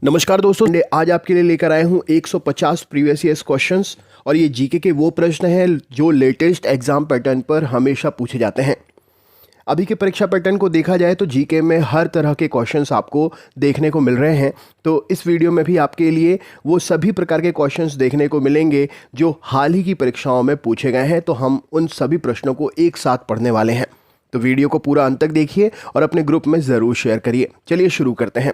नमस्कार दोस्तों, आज आपके लिए लेकर आए हूँ 150 प्रीवियस ईयर्स क्वेश्चंस और ये जीके के वो प्रश्न हैं जो लेटेस्ट एग्जाम पैटर्न पर हमेशा पूछे जाते हैं। अभी के परीक्षा पैटर्न को देखा जाए तो जीके में हर तरह के क्वेश्चंस आपको देखने को मिल रहे हैं। तो इस वीडियो में भी आपके लिए वो सभी प्रकार के क्वेश्चंस देखने को मिलेंगे जो हाल ही की परीक्षाओं में पूछे गए हैं। तो हम उन सभी प्रश्नों को एक साथ पढ़ने वाले हैं। तो वीडियो को पूरा अंत तक देखिए और अपने ग्रुप में ज़रूर शेयर करिए। चलिए शुरू करते हैं।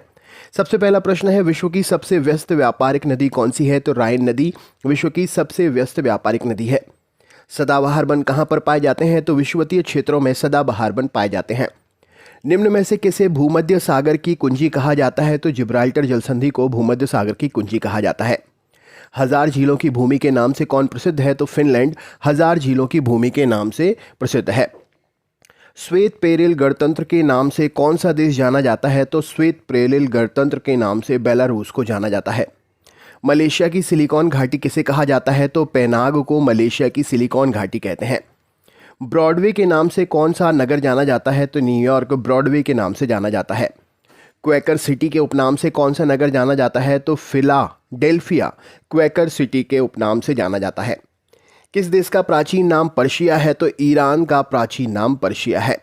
सबसे पहला प्रश्न है, विश्व की सबसे व्यस्त व्यापारिक नदी कौन सी है? तो राइन नदी विश्व की सबसे व्यस्त व्यापारिक नदी है। सदाबहार वन कहाँ पर पाए जाते हैं? तो विषुवतीय क्षेत्रों में सदाबहार वन पाए जाते हैं। निम्न में से किसे भूमध्य सागर की कुंजी कहा जाता है? तो जिब्राल्टर जलसंधि को भूमध्य सागर की कुंजी कहा जाता है। हजार झीलों की भूमि के नाम से कौन प्रसिद्ध है? तो फिनलैंड हजार झीलों की भूमि के नाम से प्रसिद्ध है। श्वेत पेरेल गणतंत्र के नाम से कौन सा देश जाना जाता है? तो श्वेत पेरेल गणतंत्र के नाम से बेलारूस को जाना जाता है। मलेशिया की सिलिकॉन घाटी किसे कहा जाता है? तो पेनांग को मलेशिया की सिलिकॉन घाटी कहते हैं। ब्रॉडवे के नाम से कौन सा नगर जाना जाता है? तो न्यूयॉर्क ब्रॉडवे के नाम से जाना जाता है। क्वेकर सिटी के उपनाम से कौन सा नगर जाना जाता है? तो फिलाडेल्फिया क्वेकर सिटी के उपनाम से जाना जाता है। किस देश का प्राचीन नाम पर्शिया है? तो ईरान का प्राचीन नाम पर्शिया है।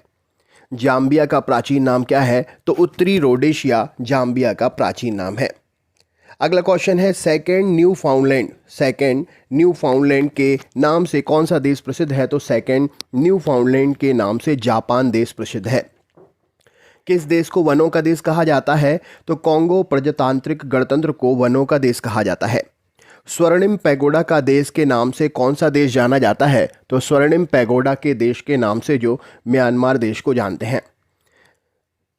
जाम्बिया का प्राचीन नाम क्या है? तो उत्तरी रोडेशिया जाम्बिया का प्राचीन नाम है। अगला क्वेश्चन है, सेकंड न्यू फाउंडलैंड के नाम से कौन सा देश प्रसिद्ध है? तो सेकंड न्यू फाउंडलैंड के नाम से जापान देश प्रसिद्ध है। किस देश को वनों का देश कहा जाता है? तो कॉन्गो प्रजातांत्रिक गणतंत्र को वनों का देश कहा जाता है। स्वर्णिम पैगोडा का देश के नाम से कौन सा देश जाना जाता है? तो स्वर्णिम पैगोडा के देश के नाम से जो म्यांमार देश को जानते हैं।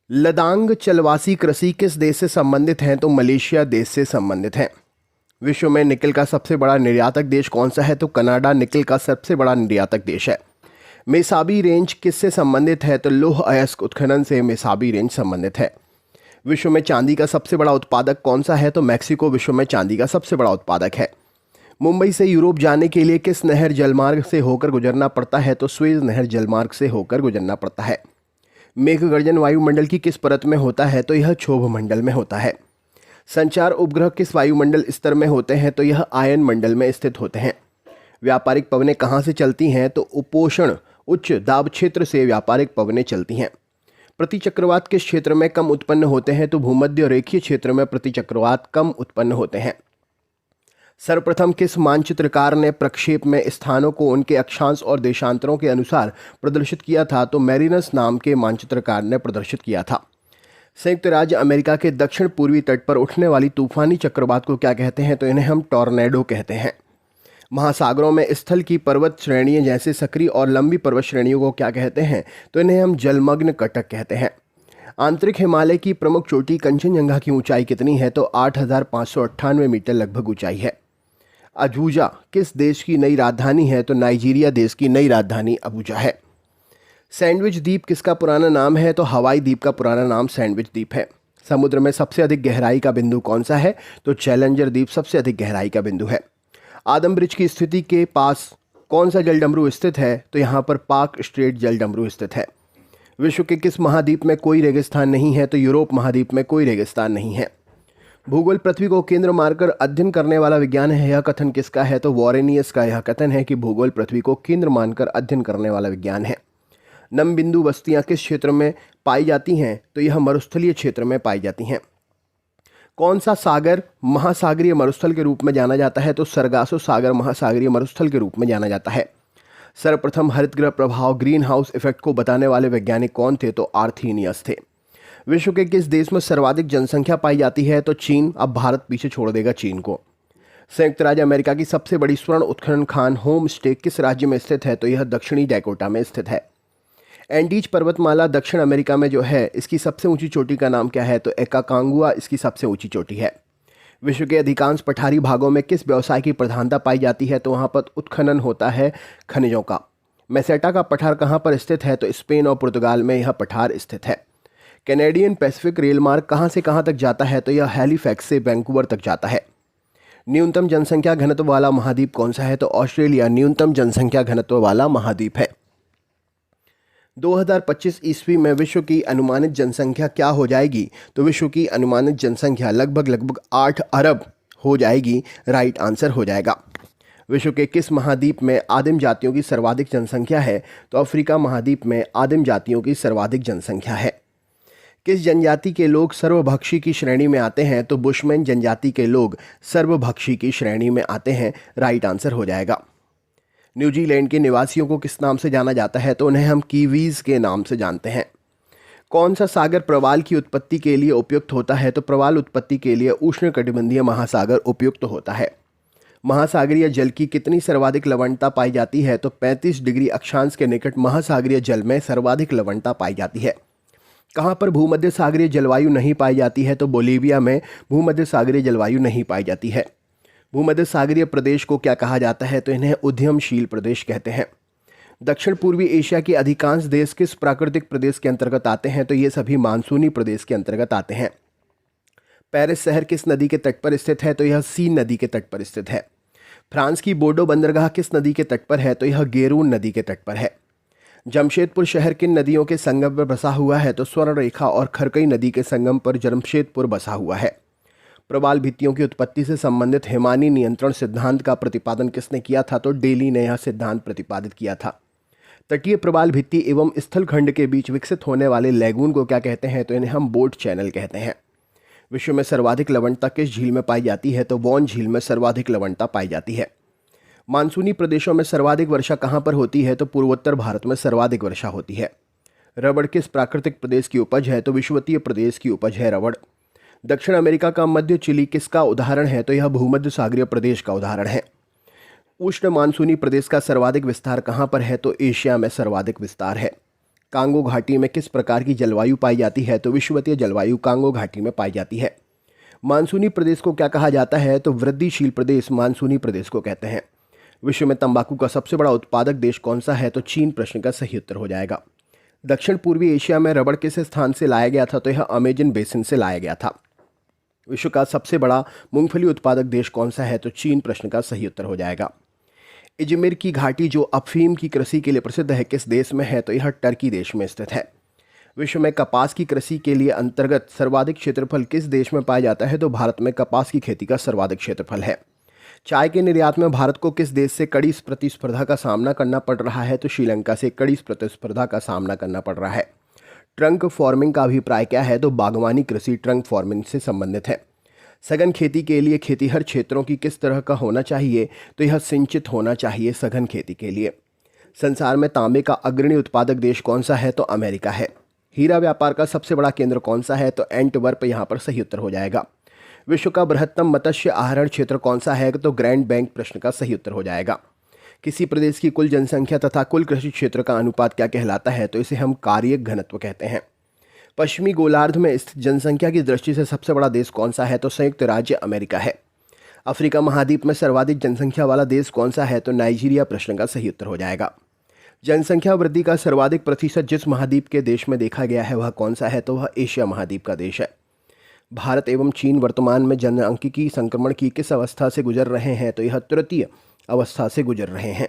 लदांग चलवासी कृषि किस देश से संबंधित हैं? तो मलेशिया देश से संबंधित हैं। विश्व में निकल का सबसे बड़ा निर्यातक देश कौन सा है? तो कनाडा निकल का सबसे बड़ा निर्यातक देश है। मेसाबी रेंज किससे संबंधित है? तो लौह अयस्क उत्खनन से मेसाबी रेंज संबंधित है। विश्व में चांदी का सबसे बड़ा उत्पादक कौन सा है? तो मैक्सिको विश्व में चांदी का सबसे बड़ा उत्पादक है। मुंबई से यूरोप जाने के लिए किस नहर जलमार्ग से होकर गुजरना पड़ता है? तो स्वेज नहर जलमार्ग से होकर गुजरना पड़ता है। मेघगर्जन वायुमंडल की किस परत में होता है? तो यह क्षोभ मंडल में होता है। संचार उपग्रह किस वायुमंडल स्तर में होते हैं? तो यह आयन मंडल में स्थित होते हैं। व्यापारिक पवनें कहाँ से चलती हैं? तो उपोषण उच्च दाब क्षेत्र से व्यापारिक पवनें चलती हैं। प्रतिचक्रवात किस क्षेत्र में कम उत्पन्न होते हैं? तो भूमध्य रेखीय क्षेत्र में प्रतिचक्रवात कम उत्पन्न होते हैं। सर्वप्रथम किस मानचित्रकार ने प्रक्षेप में स्थानों को उनके अक्षांश और देशांतरों के अनुसार प्रदर्शित किया था? तो मैरिनस नाम के मानचित्रकार ने प्रदर्शित किया था। संयुक्त राज्य अमेरिका के दक्षिण पूर्वी तट पर उठने वाली तूफानी चक्रवात को क्या कहते हैं? तो इन्हें हम टॉर्नेडो कहते हैं। महासागरों में स्थल की पर्वत श्रेणियां जैसे सक्रिय और लंबी पर्वत श्रेणियों को क्या कहते हैं? तो इन्हें हम जलमग्न कटक कहते हैं। आंतरिक हिमालय की प्रमुख चोटी कंचनजंगा की ऊंचाई कितनी है? तो 8,598 मीटर लगभग ऊंचाई है। अबूजा किस देश की नई राजधानी है? तो नाइजीरिया देश की नई राजधानी अबूजा है। सैंडविच द्वीप किसका पुराना नाम है? तो हवाई द्वीप का पुराना नाम सैंडविच द्वीप है। समुद्र में सबसे अधिक गहराई का बिंदु कौन सा है? तो चैलेंजर द्वीप सबसे अधिक गहराई का बिंदु है। आदम ब्रिज की स्थिति के पास कौन सा जलडमरू स्थित है? तो यहाँ पर पाक स्ट्रेट जलडमरू स्थित है। विश्व के किस महाद्वीप में कोई रेगिस्तान नहीं है? तो यूरोप महाद्वीप में कोई रेगिस्तान नहीं है। भूगोल पृथ्वी को केंद्र मानकर अध्ययन करने वाला विज्ञान है। यह कथन किसका है? तो वॉरेनियस का यह कथन है कि भूगोल पृथ्वी को केंद्र मानकर अध्ययन करने वाला विज्ञान है। नम बिंदु बस्तियां किस क्षेत्र में पाई जाती हैं? तो यह मरुस्थलीय क्षेत्र में पाई जाती हैं। कौन सा सागर महासागरीय मरुस्थल के रूप में जाना जाता है? तो सरगासो सागर महासागरीय मरुस्थल के रूप में जाना जाता है। सर्वप्रथम हरितगृह प्रभाव ग्रीन हाउस इफेक्ट को बताने वाले वैज्ञानिक कौन थे? तो आर्थीनियस थे। विश्व के किस देश में सर्वाधिक जनसंख्या पाई जाती है? तो चीन। अब भारत पीछे छोड़ देगा चीन को। संयुक्त राज्य अमेरिका की सबसे बड़ी स्वर्ण उत्खनन खान होम स्टे किस राज्य में स्थित है? तो यह दक्षिणी डैकोटा में स्थित है। एंडीज पर्वतमाला दक्षिण अमेरिका में जो है, इसकी सबसे ऊंची चोटी का नाम क्या है? तो एकाकांगुआ इसकी सबसे ऊंची चोटी है। विश्व के अधिकांश पठारी भागों में किस व्यवसाय की प्रधानता पाई जाती है? तो वहाँ पर उत्खनन होता है खनिजों का। मेसेटा का पठार कहाँ पर स्थित है? तो स्पेन और पुर्तगाल में यह पठार स्थित है। कैनेडियन पैसिफिक रेल मार्ग कहाँ से कहाँ तक जाता है? तो यह हैलीफैक्स से वैंकूवर तक जाता है। न्यूनतम जनसंख्या घनत्व वाला महाद्वीप कौन सा है? तो ऑस्ट्रेलिया न्यूनतम जनसंख्या घनत्व वाला महाद्वीप है। 2025 ईस्वी में विश्व की अनुमानित जनसंख्या क्या हो जाएगी? तो विश्व की अनुमानित जनसंख्या लगभग 8 अरब हो जाएगी। राइट आंसर हो जाएगा। विश्व के किस महाद्वीप में आदिम जातियों की सर्वाधिक जनसंख्या है? तो अफ्रीका महाद्वीप में आदिम जातियों की सर्वाधिक जनसंख्या है। किस जनजाति के लोग सर्वभक्षी की श्रेणी में आते हैं? तो बुशमैन जनजाति के लोग सर्वभक्षी की श्रेणी में आते हैं। राइट आंसर हो जाएगा। न्यूजीलैंड के निवासियों को किस नाम से जाना जाता है? तो उन्हें हम कीवीज के नाम से जानते हैं। कौन सा सागर प्रवाल की उत्पत्ति के लिए उपयुक्त होता है? तो प्रवाल उत्पत्ति के लिए उष्णकटिबंधीय महासागर उपयुक्त होता है। महासागरीय जल की कितनी सर्वाधिक लवणता पाई जाती है? तो 35 डिग्री अक्षांश के निकट महासागरीय जल में सर्वाधिक लवणता पाई जाती है। कहाँ पर भूमध्य सागरीय जलवायु नहीं पाई जाती है? तो बोलीविया में भूमध्य सागरीय जलवायु नहीं पाई जाती है। भूमध्य सागरीय प्रदेश को क्या कहा जाता है? तो इन्हें उद्यमशील प्रदेश कहते हैं। दक्षिण पूर्वी एशिया के अधिकांश देश किस प्राकृतिक प्रदेश के अंतर्गत आते हैं? तो ये सभी मानसूनी प्रदेश के अंतर्गत आते हैं। पेरिस शहर किस नदी के तट पर स्थित है? तो यह सीन नदी के तट पर स्थित है। फ्रांस की बोर्डो बंदरगाह किस नदी के तट पर है? तो यह गेरून नदी के तट पर है। जमशेदपुर शहर किन नदियों के संगम पर बसा हुआ है? तो स्वर्ण रेखा और खरकई नदी के संगम पर जमशेदपुर बसा हुआ है। प्रवाल भित्तियों की उत्पत्ति से संबंधित हिमानी नियंत्रण सिद्धांत का प्रतिपादन किसने किया था? तो डेली ने यह सिद्धांत प्रतिपादित किया था। तटीय प्रवाल भित्ति एवं स्थलखंड के बीच विकसित होने वाले लैगून को क्या कहते हैं? तो इन्हें हम बोट चैनल कहते हैं। विश्व में सर्वाधिक लवणता किस झील में पाई जाती है? तो वॉन झील में सर्वाधिक लवणता पाई जाती है। मानसूनी प्रदेशों में सर्वाधिक वर्षा कहाँ पर होती है? तो पूर्वोत्तर भारत में सर्वाधिक वर्षा होती है। रबड़ किस प्राकृतिक प्रदेश की उपज है? तो विषुवतीय प्रदेश की उपज है रबड़। दक्षिण अमेरिका का मध्य चिली किसका उदाहरण है? तो यह भूमध्य सागरीय प्रदेश का उदाहरण है। उष्ण मानसूनी प्रदेश का सर्वाधिक विस्तार कहाँ पर है? तो एशिया में सर्वाधिक विस्तार है। कांगो घाटी में किस प्रकार की जलवायु पाई जाती है? तो विषुवतीय जलवायु कांगो घाटी में पाई जाती है। मानसूनी प्रदेश को क्या कहा जाता है? तो वृद्धिशील प्रदेश मानसूनी प्रदेश को कहते हैं। विश्व में तंबाकू का सबसे बड़ा उत्पादक देश कौन सा है? तो चीन प्रश्न का सही उत्तर हो जाएगा। दक्षिण पूर्वी एशिया में रबड़ किस स्थान से लाया गया था? तो यह अमेजन बेसिन से लाया गया था। विश्व का सबसे बड़ा मूंगफली उत्पादक देश कौन सा है? तो चीन प्रश्न का सही उत्तर हो जाएगा। इजमिर की घाटी जो अफीम की कृषि के लिए प्रसिद्ध है किस देश में है? तो यह टर्की देश में स्थित है। विश्व में कपास की कृषि के लिए अंतर्गत सर्वाधिक क्षेत्रफल किस देश में पाया जाता है? तो भारत में कपास की खेती का सर्वाधिक क्षेत्रफल है। चाय के निर्यात में भारत को किस देश से कड़ी प्रतिस्पर्धा का सामना करना पड़ रहा है? तो श्रीलंका से कड़ी प्रतिस्पर्धा का सामना करना पड़ रहा है। ट्रंक फार्मिंग का अभिप्राय क्या है? तो बागवानी कृषि ट्रंक फार्मिंग से संबंधित है। सघन खेती के लिए खेतीहर क्षेत्रों की किस तरह का होना चाहिए? तो यह सिंचित होना चाहिए सघन खेती के लिए। संसार में तांबे का अग्रणी उत्पादक देश कौन सा है? तो अमेरिका है। हीरा व्यापार का सबसे बड़ा केंद्र कौन सा है? तो एंटवर्प यहाँ पर सही उत्तर हो जाएगा। विश्व का बृहत्तम मत्स्य आहरण क्षेत्र कौन सा है? तो ग्रैंड बैंक प्रश्न का सही उत्तर हो जाएगा। किसी प्रदेश की कुल जनसंख्या तथा कुल कृषि क्षेत्र का अनुपात क्या कहलाता है? तो इसे हम कार्यक घनत्व कहते हैं। पश्चिमी गोलार्ध में स्थित जनसंख्या की दृष्टि से सबसे बड़ा देश कौन सा है? तो संयुक्त राज्य अमेरिका है। अफ्रीका महाद्वीप में सर्वाधिक जनसंख्या वाला देश कौन सा है? तो नाइजीरिया प्रश्न का सही उत्तर हो जाएगा। जनसंख्या वृद्धि का सर्वाधिक प्रतिशत जिस महाद्वीप के देश में देखा गया है वह कौन सा है? तो वह एशिया महाद्वीप का देश है। भारत एवं चीन वर्तमान में जनसांख्यिकी संक्रमण की किस अवस्था से गुजर रहे हैं? तो यह तृतीय अवस्था से गुजर रहे हैं।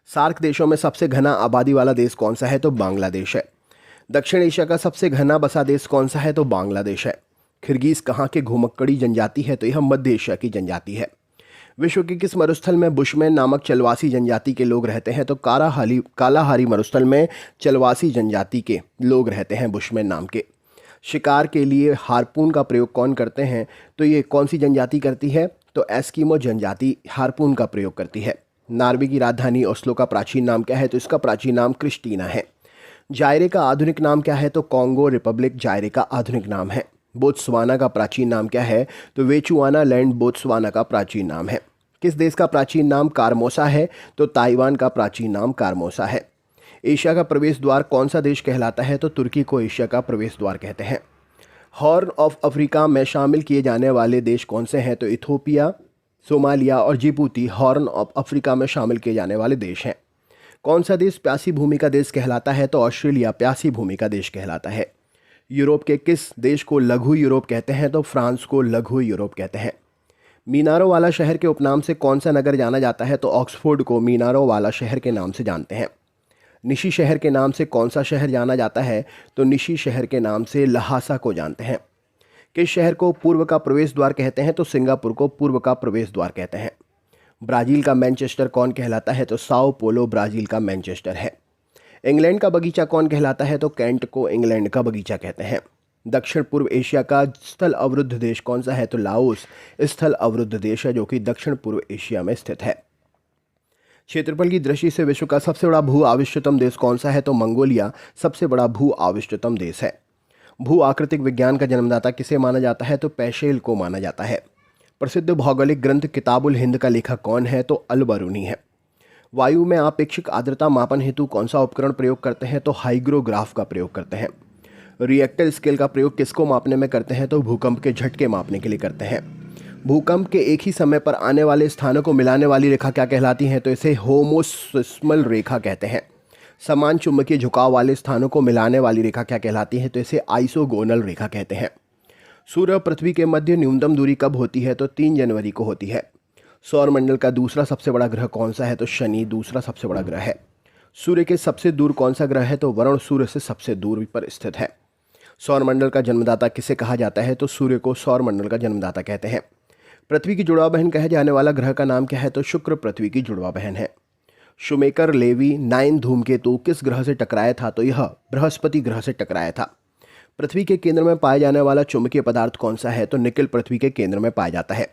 सार्क देशों में सबसे घना आबादी वाला देश कौन सा है? तो बांग्लादेश है। दक्षिण एशिया का सबसे घना बसा देश कौन सा है? तो बांग्लादेश है। किर्गिज कहाँ के घुमक्कड़ी जनजाति है? तो यह मध्य एशिया की जनजाति है। विश्व के किस मरुस्थल में बुशमैन नामक चलवासी जनजाति के लोग रहते हैं? तो कालाहारी मरुस्थल में चलवासी जनजाति के लोग रहते हैं बुशमैन नाम के। शिकार के लिए हार्पून का प्रयोग कौन करते हैं? तो ये कौन सी जनजाति करती है? तो एस्किमो जनजाति हार्पून का प्रयोग करती है। नॉर्वे की राजधानी ओस्लो का प्राचीन नाम क्या है? तो इसका प्राचीन नाम क्रिस्टीना है। जायरे का आधुनिक नाम क्या है? तो कॉन्गो रिपब्लिक जायरे का आधुनिक नाम है। बोत्सवाना का प्राचीन नाम क्या है? तो वेचुआना लैंड बोत्सवाना का प्राचीन नाम है। किस देश का प्राचीन नाम कारमोसा है? तो ताइवान का प्राचीन नाम कारमोसा है। एशिया का प्रवेश द्वार कौन सा देश कहलाता है? तो तुर्की को एशिया का प्रवेश द्वार कहते हैं। हॉर्न ऑफ अफ्रीका में शामिल किए जाने वाले देश कौन से हैं? तो इथोपिया, सोमालिया और जिबूती हॉर्न ऑफ अफ्रीका में शामिल किए जाने वाले देश हैं। कौन सा देश प्यासी भूमि का देश कहलाता है? तो ऑस्ट्रेलिया प्यासी भूमि का देश कहलाता है। यूरोप के किस देश को लघु यूरोप कहते हैं? तो फ्रांस को लघु यूरोप कहते हैं। मीनारों वाला शहर के उपनाम से कौन सा नगर जाना जाता है? तो ऑक्सफोर्ड को मीनारों वाला शहर के नाम से जानते हैं। निशी शहर के नाम से कौन सा शहर जाना जाता है? तो निशी शहर के नाम से लहासा को जानते हैं। किस शहर को पूर्व का प्रवेश द्वार कहते हैं? तो सिंगापुर को पूर्व का प्रवेश द्वार कहते हैं। ब्राजील का मैनचेस्टर कौन कहलाता है? तो साओ पोलो ब्राजील का मैनचेस्टर है। इंग्लैंड का बगीचा कौन कहलाता है? तो कैंट को इंग्लैंड का बगीचा कहते हैं। दक्षिण पूर्व एशिया का स्थल अवरुद्ध देश कौन सा है? तो लाओस स्थल अवरुद्ध देश है जो कि दक्षिण पूर्व एशिया में स्थित है। क्षेत्रफल की दृष्टि से विश्व का सबसे बड़ा भू आविष्टतम देश कौन सा है? तो मंगोलिया सबसे बड़ा भू आविष्टतम देश है। भू आकृतिक विज्ञान का जन्मदाता किसे माना जाता है? तो पैशेल को माना जाता है। प्रसिद्ध भौगोलिक ग्रंथ किताबुल हिंद का लेखक कौन है? तो अल बरूनी है। वायु में आपेक्षिक आर्द्रता मापन हेतु कौन सा उपकरण प्रयोग करते हैं? तो हाइग्रोग्राफ का प्रयोग करते हैं। रिएक्टर स्केल का प्रयोग किसको मापने में करते हैं? तो भूकंप के झटके मापने के लिए करते हैं। भूकंप के एक ही समय पर आने वाले स्थानों को मिलाने वाली रेखा क्या कहलाती है? तो इसे होमोसिस्मल रेखा कहते हैं। समान चुंबकीय झुकाव वाले स्थानों को मिलाने वाली रेखा क्या कहलाती है? तो इसे आइसोगोनल रेखा कहते हैं। सूर्य और पृथ्वी के मध्य न्यूनतम दूरी कब होती है? तो 3 जनवरी को होती है। सौरमंडल का दूसरा सबसे बड़ा ग्रह कौन सा है? तो शनि दूसरा सबसे बड़ा ग्रह है। सूर्य के सबसे दूर कौन सा ग्रह है? तो वरुण सूर्य से सबसे दूर पर स्थित है। सौरमंडल का जन्मदाता किसे कहा जाता है? तो सूर्य को सौरमंडल का जन्मदाता कहते हैं। पृथ्वी की जुड़वा बहन कहे जाने वाला ग्रह का नाम क्या है? तो शुक्र पृथ्वी की जुड़वा बहन है। शुमेकर लेवी 9 धूमकेतु किस ग्रह से टकराया था? तो यह बृहस्पति ग्रह से टकराया था। पृथ्वी के केंद्र में पाया जाने वाला चुंबकीय पदार्थ कौन सा है? तो निकेल पृथ्वी के केंद्र में पाया जाता है।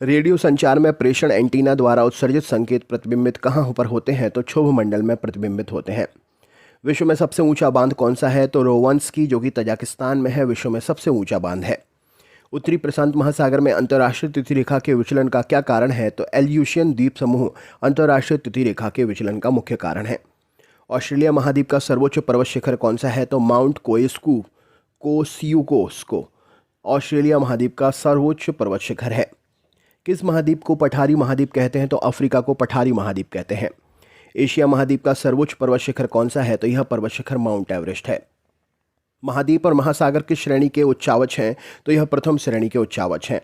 रेडियो संचार में प्रेषण एंटीना द्वारा उत्सर्जित संकेत प्रतिबिंबित कहाँ पर होते हैं? तो क्षोभ मंडल में प्रतिबिंबित होते हैं। विश्व में सबसे ऊंचा बांध कौन सा है? तो रोवंस्की जो कि तजाकिस्तान में है विश्व में सबसे ऊंचा बांध है। उत्तरी प्रशांत महासागर में अंतर्राष्ट्रीय तिथि रेखा के विचलन का क्या कारण है? तो एल्यूशियन द्वीप समूह अंतर्राष्ट्रीय तिथि रेखा के विचलन का मुख्य कारण है। ऑस्ट्रेलिया महाद्वीप का सर्वोच्च पर्वत शिखर कौन सा है? तो माउंट कोसियुकोस ऑस्ट्रेलिया महाद्वीप का सर्वोच्च पर्वत शिखर है। किस महाद्वीप को पठारी महाद्वीप कहते हैं? तो अफ्रीका को पठारी महाद्वीप कहते हैं। एशिया महाद्वीप का सर्वोच्च पर्वत शिखर कौन सा है? तो यह पर्वत शिखर माउंट एवरेस्ट है। महाद्वीप और महासागर किस श्रेणी के उच्चावच हैं? तो यह प्रथम श्रेणी के उच्चावच हैं।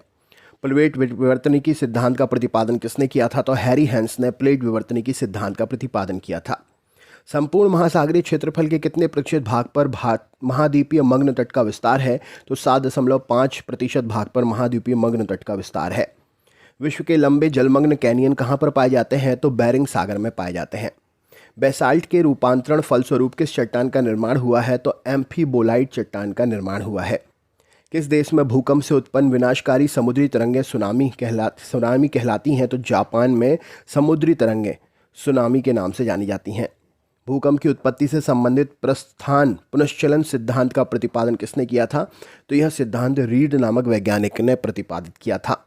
प्लेट विवर्तनिकी सिद्धांत का प्रतिपादन किसने किया था? तो हैरी हेंस ने प्लेट विवर्तनिकी सिद्धांत का प्रतिपादन किया था। संपूर्ण महासागरीय क्षेत्रफल के कितने प्रतिशत भाग पर महाद्वीपीय मग्न तट का विस्तार है? तो 7.5% भाग पर महाद्वीपीय मग्न तट का विस्तार है। विश्व के लंबे जलमग्न कैनियन कहाँ पर पाए जाते हैं? तो बेरिंग सागर में पाए जाते हैं। बेसाल्ट के रूपांतरण फलस्वरूप किस चट्टान का निर्माण हुआ है? तो एम्फीबोलाइट चट्टान का निर्माण हुआ है। किस देश में भूकंप से उत्पन्न विनाशकारी समुद्री तरंगें सुनामी कहलाती हैं? तो जापान में समुद्री तरंगें सुनामी के नाम से जानी जाती हैं। भूकंप की उत्पत्ति से संबंधित प्रस्थान पुनश्चलन सिद्धांत का प्रतिपादन किसने किया था? तो यह सिद्धांत रीड नामक वैज्ञानिक ने प्रतिपादित किया था।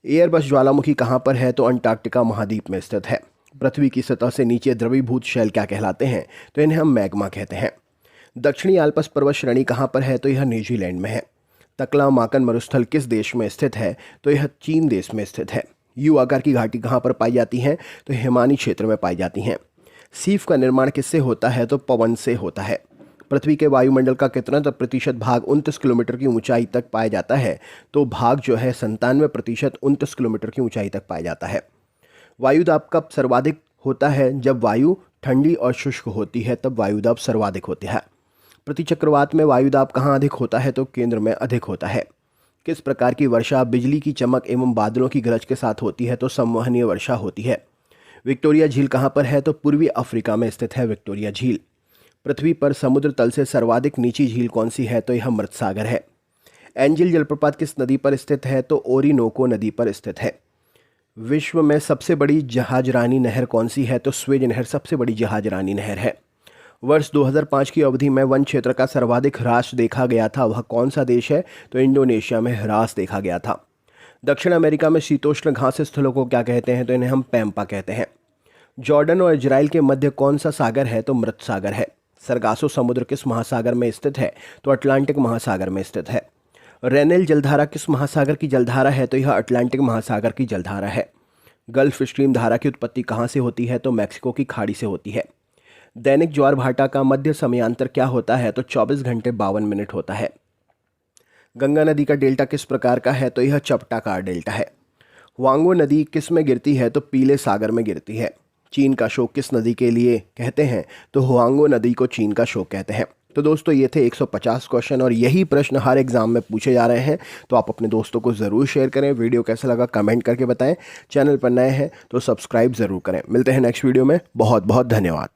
एयरबस ज्वालामुखी कहाँ पर है? तो अंटार्कटिका महाद्वीप में स्थित है। पृथ्वी की सतह से नीचे द्रवीभूत शैल क्या कहलाते हैं? तो इन्हें हम मैग्मा कहते हैं। दक्षिणी आल्प्स पर्वत श्रेणी कहाँ पर है? तो यह न्यूजीलैंड में है। तकला माकन मरुस्थल किस देश में स्थित है? तो यह चीन देश में स्थित है। यू आकार की घाटी कहाँ पर पाई जाती है? तो हिमानी क्षेत्र में पाई जाती हैं। सीफ का निर्माण किससे होता है? तो पवन से होता है। पृथ्वी के वायुमंडल का कितना प्रतिशत भाग 29 किलोमीटर की ऊंचाई तक पाया जाता है? तो भाग जो है 97% 29 किलोमीटर की ऊंचाई तक पाया जाता है। वायुदाब कब सर्वाधिक होता है? जब वायु ठंडी और शुष्क होती है तब वायुदाब सर्वाधिक होता है। प्रतिचक्रवात में वायुदाब कहाँ अधिक होता है? तो केंद्र में अधिक होता है। किस प्रकार की वर्षा बिजली की चमक एवं बादलों की गरज के साथ होती है? तो संवहनीय वर्षा होती है। विक्टोरिया झील कहाँ पर है? तो पूर्वी अफ्रीका में स्थित है विक्टोरिया झील। पृथ्वी पर समुद्र तल से सर्वाधिक नीची झील कौन सी है? तो यह मृत सागर है। एंजिल जलप्रपात किस नदी पर स्थित है? तो ओरिनोको नदी पर स्थित है। विश्व में सबसे बड़ी जहाजरानी नहर कौन सी है? तो स्वेज नहर सबसे बड़ी जहाजरानी नहर है। वर्ष 2005 की अवधि में वन क्षेत्र का सर्वाधिक ह्रास देखा गया था, वह कौन सा देश है? तो इंडोनेशिया में ह्रास देखा गया था। दक्षिण अमेरिका में शीतोष्ण घास स्थलों को क्या कहते हैं? तो इन्हें हम पैम्पा कहते हैं। जॉर्डन और इजराइल के मध्य कौन सा सागर है? तो मृत सागर है। सरगासो समुद्र किस महासागर में स्थित है? तो अटलांटिक महासागर में स्थित है। रेनेल जलधारा किस महासागर की जलधारा है? तो यह अटलांटिक महासागर की जलधारा है। गल्फ स्ट्रीम धारा की उत्पत्ति कहाँ से होती है? तो मैक्सिको की खाड़ी से होती है। दैनिक ज्वार भाटा का मध्य समयांतर क्या होता है? तो 24 घंटे 52 मिनट होता है। गंगा नदी का डेल्टा किस प्रकार का है? तो यह चपटाकार डेल्टा है। वांगो नदी किस में गिरती है? तो पीले सागर में गिरती है। चीन का शोक किस नदी के लिए कहते हैं? तो हुआंगो नदी को चीन का शोक कहते हैं। तो दोस्तों ये थे 150 क्वेश्चन और यही प्रश्न हर एग्जाम में पूछे जा रहे हैं। तो आप अपने दोस्तों को ज़रूर शेयर करें। वीडियो कैसा लगा कमेंट करके बताएं। चैनल पर नए हैं तो सब्सक्राइब ज़रूर करें। मिलते हैं नेक्स्ट वीडियो में। बहुत बहुत धन्यवाद।